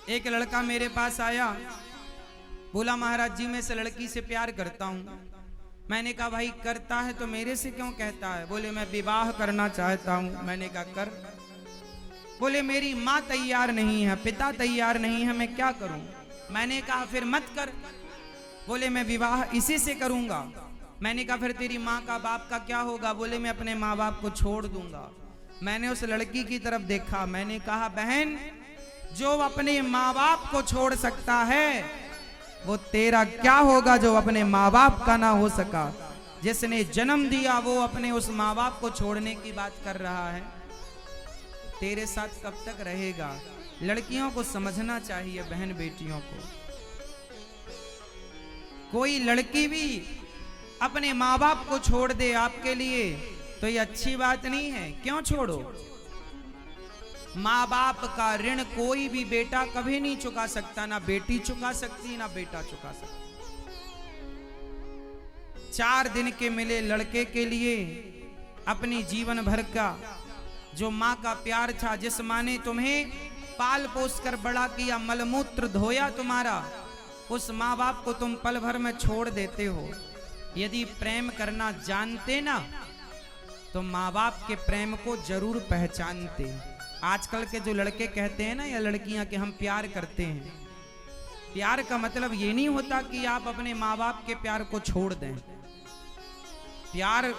एक लड़का मेरे पास आया, बोला महाराज जी मैं इस लड़की से प्यार करता हूँ। मैंने कहा भाई करता है तो मेरे से क्यों कहता है? बोले मैं विवाह करना चाहता हूँ। मैंने कहा कर। बोले मेरी माँ तैयार नहीं है, पिता तैयार नहीं है, मैं क्या करूँ? मैंने कहा फिर मत कर। बोले मैं विवाह इसी से करूँगा। मैंने कहा फिर तेरी माँ का बाप का क्या होगा? बोले मैं अपने माँ बाप को छोड़ दूंगा। मैंने उस लड़की की तरफ देखा, मैंने कहा बहन जो अपने माँ बाप को छोड़ सकता है वो तेरा क्या होगा जो अपने माँ बाप का ना हो सका। जिसने जन्म दिया वो अपने उस माँ बाप को छोड़ने की बात कर रहा है, तेरे साथ कब तक रहेगा? लड़कियों को समझना चाहिए, बहन बेटियों को। कोई लड़की भी अपने माँ बाप को छोड़ दे आपके लिए तो ये अच्छी बात नहीं है। क्यों छोड़ो? माँ बाप का ऋण कोई भी बेटा कभी नहीं चुका सकता, ना बेटी चुका सकती ना बेटा चुका सकता। 4 दिन के मिले लड़के के लिए अपनी जीवन भर का जो माँ का प्यार था, जिस माँ ने तुम्हें पाल पोस कर बड़ा किया, मलमूत्र धोया तुम्हारा, उस माँ बाप को तुम पल भर में छोड़ देते हो। यदि प्रेम करना जानते ना तो माँ बाप के प्रेम को जरूर पहचानते। आजकल के जो लड़के कहते हैं ना या लड़कियां कि हम प्यार करते हैं, प्यार का मतलब ये नहीं होता कि आप अपने माँ बाप के प्यार को छोड़ दें। प्यार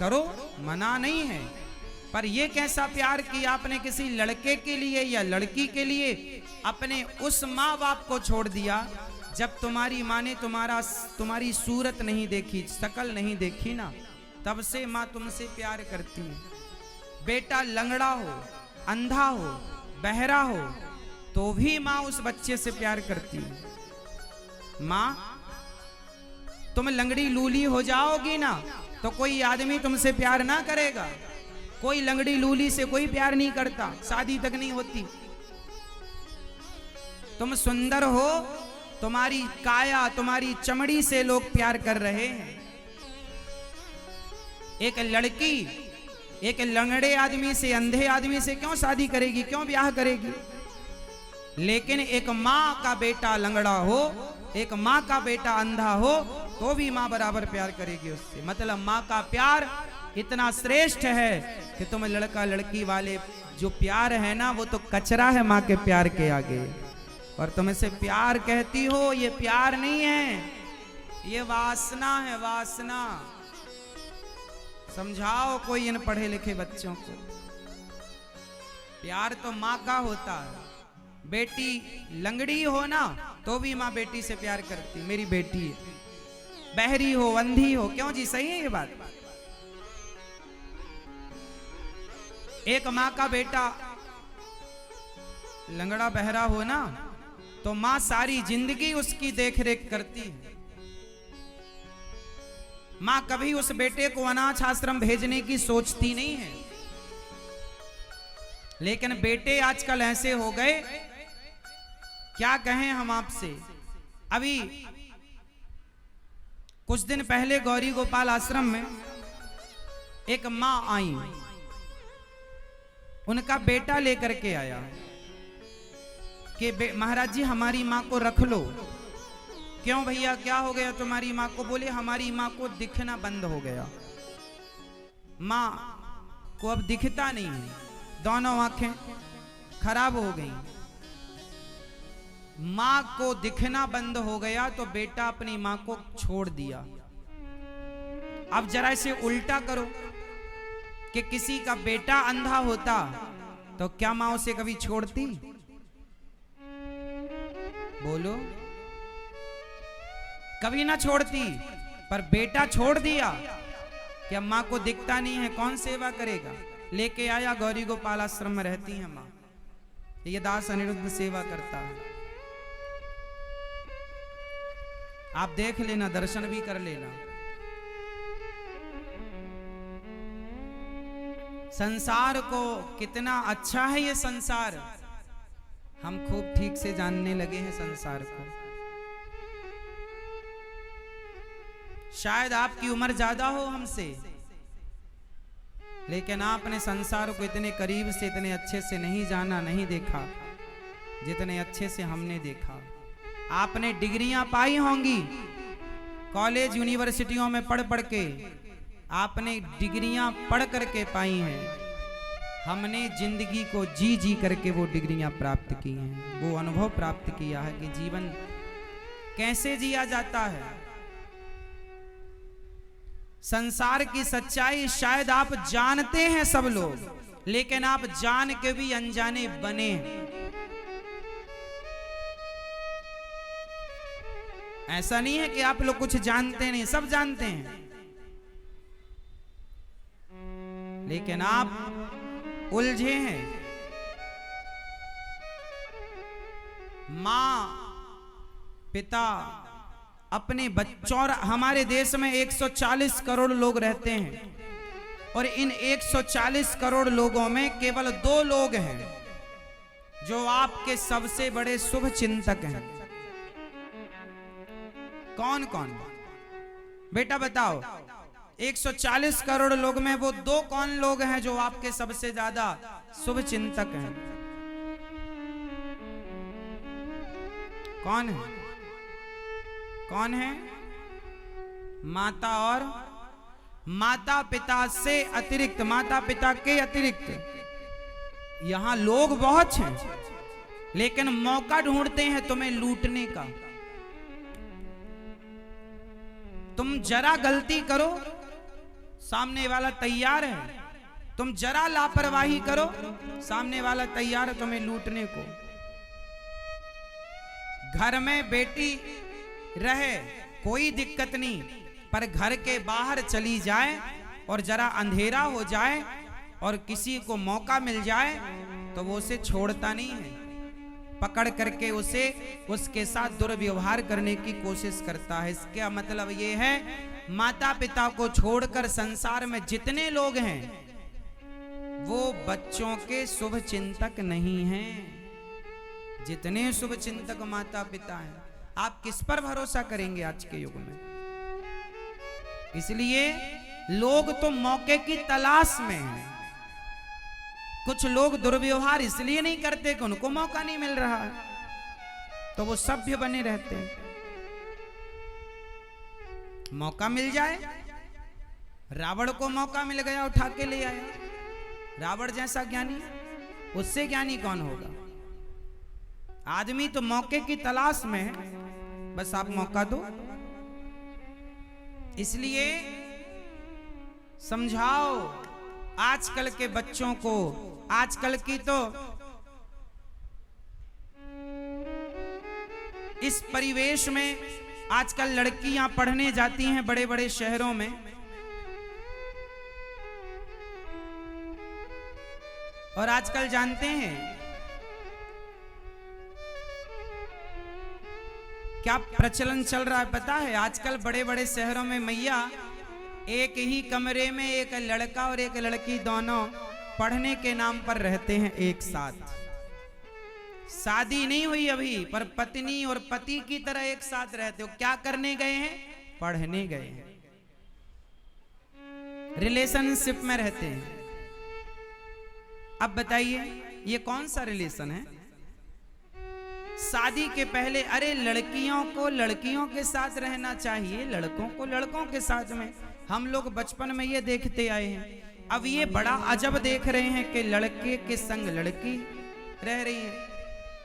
करो, मना नहीं है, पर ये कैसा प्यार कि आपने किसी लड़के के लिए या लड़की के लिए अपने उस माँ बाप को छोड़ दिया जब तुम्हारी माँ ने तुम्हारी सूरत नहीं देखी, शकल नहीं देखी ना, तब से माँ तुमसे प्यार करती है। बेटा लंगड़ा हो, अंधा हो, बहरा हो तो भी माँ उस बच्चे से प्यार करती है। माँ तुम लंगड़ी लूली हो जाओगी ना तो कोई आदमी तुमसे प्यार ना करेगा। कोई लंगड़ी लूली से कोई प्यार नहीं करता, शादी तक नहीं होती। तुम सुंदर हो, तुम्हारी काया, तुम्हारी चमड़ी से लोग प्यार कर रहे हैं। एक लड़की एक लंगड़े आदमी से, अंधे आदमी से क्यों शादी करेगी, क्यों ब्याह करेगी? लेकिन एक माँ का बेटा लंगड़ा हो, एक माँ का बेटा अंधा हो तो भी माँ बराबर प्यार करेगी उससे। मतलब माँ का प्यार इतना श्रेष्ठ है कि तुम लड़का लड़की वाले जो प्यार है ना वो तो कचरा है माँ के प्यार के आगे। और तुम इसे प्यार कहती हो, ये प्यार नहीं है, ये वासना है, वासना। समझाओ कोई इन पढ़े लिखे बच्चों को। प्यार तो माँ का होता है। बेटी लंगड़ी हो ना तो भी माँ बेटी से प्यार करती, मेरी बेटी है। बहरी हो, अंधी हो, क्यों जी, सही है ये बात। एक माँ का बेटा लंगड़ा बहरा हो ना तो माँ सारी जिंदगी उसकी देखरेख करती है। माँ कभी उस बेटे को अनाथ आश्रम भेजने की सोचती नहीं है। लेकिन बेटे आजकल ऐसे हो गए, क्या कहें हम आपसे। अभी कुछ दिन पहले गौरी गोपाल आश्रम में एक माँ आई, उनका बेटा लेकर के आया कि महाराज जी हमारी माँ को रख लो। क्यों भैया, क्या हो गया तुम्हारी माँ को? बोले हमारी माँ को दिखना बंद हो गया, माँ को अब दिखता नहीं है, दोनों आंखें खराब हो गई। माँ को दिखना बंद हो गया तो बेटा अपनी माँ को छोड़ दिया। अब जरा इसे उल्टा करो कि किसी का बेटा अंधा होता तो क्या माँ उसे कभी छोड़ती? बोलो, कभी ना छोड़ती। पर बेटा छोड़ दिया कि अब माँ को दिखता नहीं है, कौन सेवा करेगा? लेके आया, गौरी गोपाल आश्रम में रहती है माँ, ये दास अनिरुद्ध सेवा करता है। आप देख लेना, दर्शन भी कर लेना। संसार को कितना अच्छा है ये संसार, हम खूब ठीक से जानने लगे हैं संसार को। शायद आपकी उम्र ज्यादा हो हमसे, लेकिन आपने संसार को इतने करीब से, इतने अच्छे से नहीं जाना, नहीं देखा। जितने अच्छे से हमने देखा। आपने डिग्रियां पाई होंगी कॉलेज यूनिवर्सिटियों में पढ़ पढ़ के, आपने डिग्रियां पढ़ करके पाई हैं। हमने जिंदगी को जी जी करके वो डिग्रियां प्राप्त की हैं, वो अनुभव प्राप्त किया है कि जीवन कैसे जिया जाता है। संसार की सच्चाई शायद आप जानते हैं सब लोग, लेकिन आप जान के भी अनजाने बने हैं। ऐसा नहीं है कि आप लोग कुछ जानते नहीं, सब जानते हैं, लेकिन आप उलझे हैं। मां पिता अपने बच्चों, और हमारे देश में 140 करोड़ लोग रहते हैं, और इन 140 करोड़ लोगों में केवल 2 लोग हैं जो आपके सबसे बड़े शुभ चिंतक हैं। कौन कौन बेटा बताओ? 140 करोड़ लोग में वो 2 कौन लोग हैं जो आपके सबसे ज्यादा शुभ चिंतक हैं? कौन है? कौन है? माता और माता पिता से अतिरिक्त, माता पिता के अतिरिक्त यहां लोग बहुत हैं, लेकिन मौका ढूंढते हैं तुम्हें लूटने का। तुम जरा गलती करो, सामने वाला तैयार है। तुम जरा लापरवाही करो, सामने वाला तैयार है तुम्हें लूटने को। घर में बेटी रहे कोई दिक्कत नहीं, पर घर के बाहर चली जाए और जरा अंधेरा हो जाए और किसी को मौका मिल जाए तो वो उसे छोड़ता नहीं है, पकड़ करके उसे उसके साथ दुर्व्यवहार करने की कोशिश करता है। इसका मतलब ये है माता पिता को छोड़कर संसार में जितने लोग हैं वो बच्चों के शुभ चिंतक नहीं हैं। जितने शुभ चिंतक माता पिता हैं, आप किस पर भरोसा करेंगे आज के युग में? इसलिए लोग तो मौके की तलाश में हैं। कुछ लोग दुर्व्यवहार इसलिए नहीं करते कि उनको मौका नहीं मिल रहा है, तो वो सभ्य बने रहते हैं। मौका मिल जाए, रावण को मौका मिल गया, उठा के ले आया। रावण जैसा ज्ञानी, उससे ज्ञानी कौन होगा? आदमी तो मौके की तलाश में है, बस आप मौका दो। इसलिए समझाओ आजकल के बच्चों को। आजकल की तो इस परिवेश में आजकल लड़कियां पढ़ने जाती हैं बड़े बड़े शहरों में, और आजकल जानते हैं क्या प्रचलन चल रहा है पता है? आजकल बड़े बड़े शहरों में मैया एक ही कमरे में एक लड़का और एक लड़की दोनों पढ़ने के नाम पर रहते हैं एक साथ। शादी नहीं हुई अभी, पर पत्नी और पति की तरह एक साथ रहते हो। क्या करने गए हैं? पढ़ने गए हैं, रिलेशनशिप में रहते हैं। अब बताइए ये कौन सा रिलेशन है? शादी के पहले अरे लड़कियों को लड़कियों के साथ रहना चाहिए, लड़कों को लड़कों के साथ में। हम लोग बचपन में ये देखते आए हैं, अब ये बड़ा अजब देख रहे हैं कि लड़के के संग लड़की रह रही है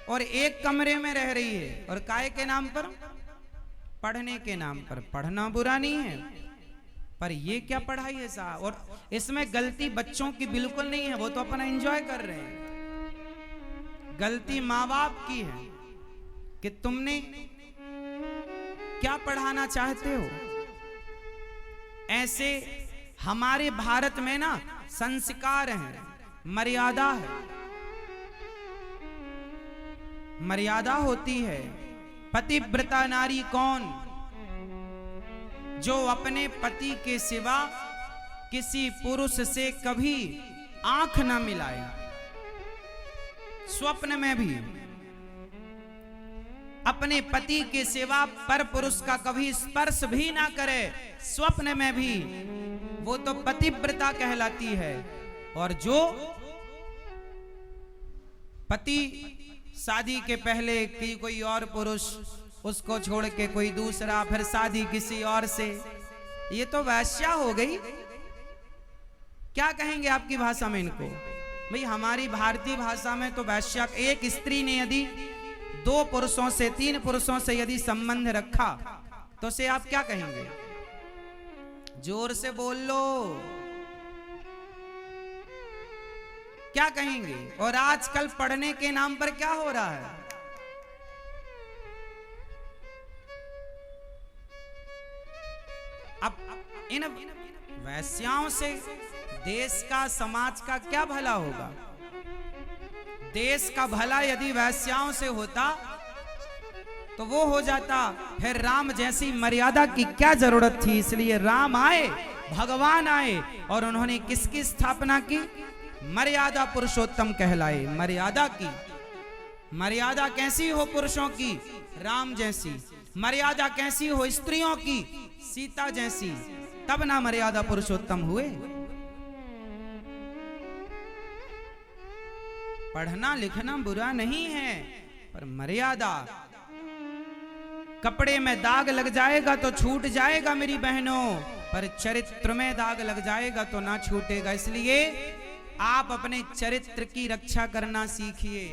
और एक कमरे में रह रही है, और काय के नाम पर? पढ़ने के नाम पर। पढ़ना बुरा नहीं है, पर ये क्या पढ़ाई है साहब? और इसमें गलती बच्चों की बिल्कुल नहीं है, वो तो अपना एंजॉय कर रहे हैं। गलती माँ बाप की है कि तुमने क्या पढ़ाना चाहते हो। ऐसे हमारे भारत में ना संस्कार है, मर्यादा है, मर्यादा होती है। पतिव्रता नारी कौन? जो अपने पति के सिवा किसी पुरुष से कभी आंख ना मिलाए, स्वप्न में भी अपने पति के सिवा पर पुरुष का कभी स्पर्श भी ना करे, स्वप्न में भी, वो तो पतिव्रता कहलाती है। और जो पति शादी के पहले कि कोई और पुरुष, उसको छोड़ के कोई दूसरा, फिर शादी किसी और से, ये तो वैश्या हो गई। क्या कहेंगे आपकी भाषा में इनको? भाई हमारी भारतीय भाषा में तो वैश्या, एक स्त्री ने यदि 2 पुरुषों से 3 पुरुषों से यदि संबंध रखा तो उसे आप क्या कहेंगे? जोर से बोल लो, क्या कहेंगे? और आजकल पढ़ने के नाम पर क्या हो रहा है? अब इन वैश्याओं से देश का, समाज का क्या भला होगा? देश का भला यदि वैश्याओं से होता तो वो हो जाता। फिर राम जैसी मर्यादा की क्या जरूरत थी? इसलिए राम आए, भगवान आए, और उन्होंने किसकी स्थापना की? मर्यादा पुरुषोत्तम कहलाए। मर्यादा की, मर्यादा कैसी हो पुरुषों की? राम जैसी। मर्यादा कैसी हो स्त्रियों की? सीता जैसी। तब ना मर्यादा पुरुषोत्तम हुए। पढ़ना लिखना बुरा नहीं है, पर मर्यादा। कपड़े में दाग लग जाएगा तो छूट जाएगा मेरी बहनों, पर चरित्र में दाग लग जाएगा तो ना छूटेगा। इसलिए आप अपने चरित्र की रक्षा करना सीखिए।